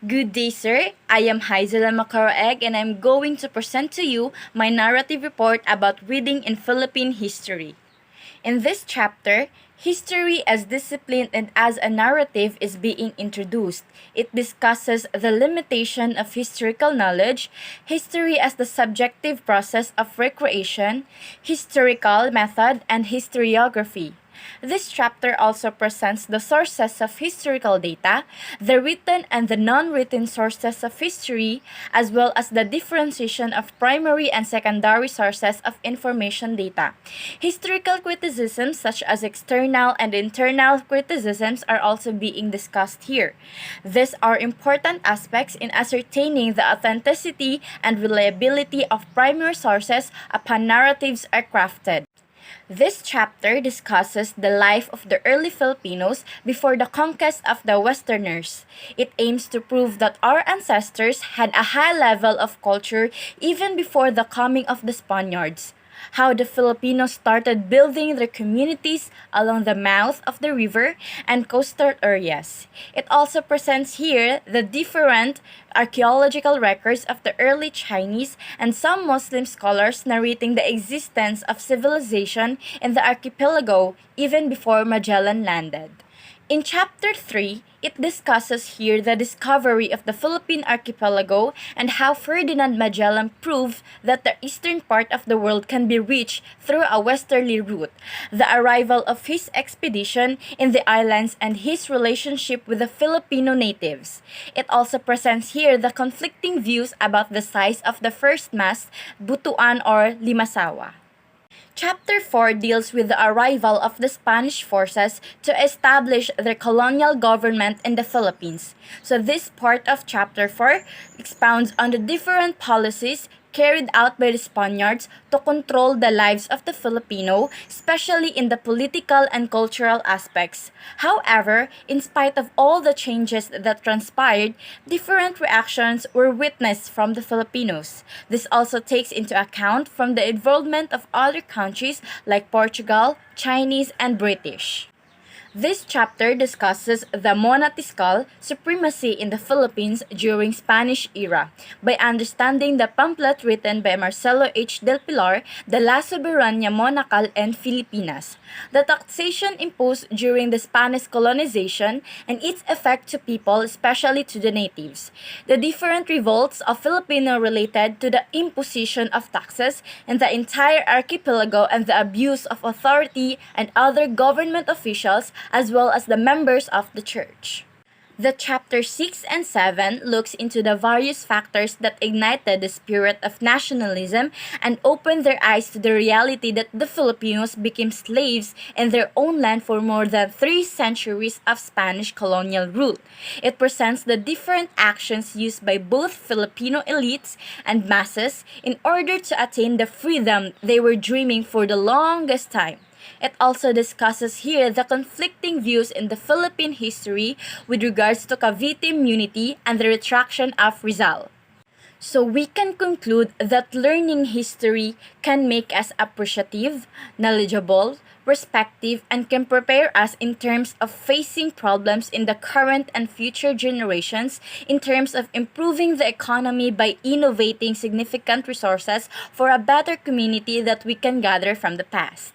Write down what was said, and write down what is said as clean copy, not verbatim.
Good day, sir. I am Haizela Macaraeg and I'm going to present to you my narrative report about reading in Philippine history. In this chapter, history as discipline and as a narrative is being introduced. It discusses the limitation of historical knowledge, history as the subjective process of recreation, historical method, and historiography. This chapter also presents the sources of historical data, the written and the non-written sources of history, as well as the differentiation of primary and secondary sources of information data. Historical criticisms such as external and internal criticisms are also being discussed here. These are important aspects in ascertaining the authenticity and reliability of primary sources upon narratives are crafted. This chapter discusses the life of the early Filipinos before the conquest of the Westerners. It aims to prove that our ancestors had a high level of culture even before the coming of the Spaniards. How the Filipinos started building their communities along the mouth of the river and coastal areas. It also presents here the different archaeological records of the early Chinese and some Muslim scholars narrating the existence of civilization in the archipelago even before Magellan landed. In Chapter 3, it discusses here the discovery of the Philippine archipelago and how Ferdinand Magellan proved that the eastern part of the world can be reached through a westerly route, the arrival of his expedition in the islands, and his relationship with the Filipino natives. It also presents here the conflicting views about the size of the first mast, Butuan or Limasawa. Chapter 4 deals with the arrival of the Spanish forces to establish their colonial government in the Philippines. So this part of Chapter 4 expounds on the different policies carried out by the Spaniards to control the lives of the Filipino, especially in the political and cultural aspects. However, in spite of all the changes that transpired, different reactions were witnessed from the Filipinos. This also takes into account from the involvement of other countries like Portugal, Chinese, and British. This chapter discusses the monarchical supremacy in the Philippines during Spanish era by understanding the pamphlet written by Marcelo H. del Pilar, De la Soberania Monarcal en Filipinas, the taxation imposed during the Spanish colonization and its effect to people, especially to the natives, the different revolts of Filipino related to the imposition of taxes in the entire archipelago and the abuse of authority and other government officials as well as the members of the church. The chapter 6 and 7 looks into the various factors that ignited the spirit of nationalism and opened their eyes to the reality that the Filipinos became slaves in their own land for more than 3 centuries of Spanish colonial rule. It presents the different actions used by both Filipino elites and masses in order to attain the freedom they were dreaming for the longest time. It also discusses here the conflicting views in the Philippine history with regards to Cavite immunity and the retraction of Rizal. So we can conclude that learning history can make us appreciative, knowledgeable, respective, and can prepare us in terms of facing problems in the current and future generations in terms of improving the economy by innovating significant resources for a better community that we can gather from the past.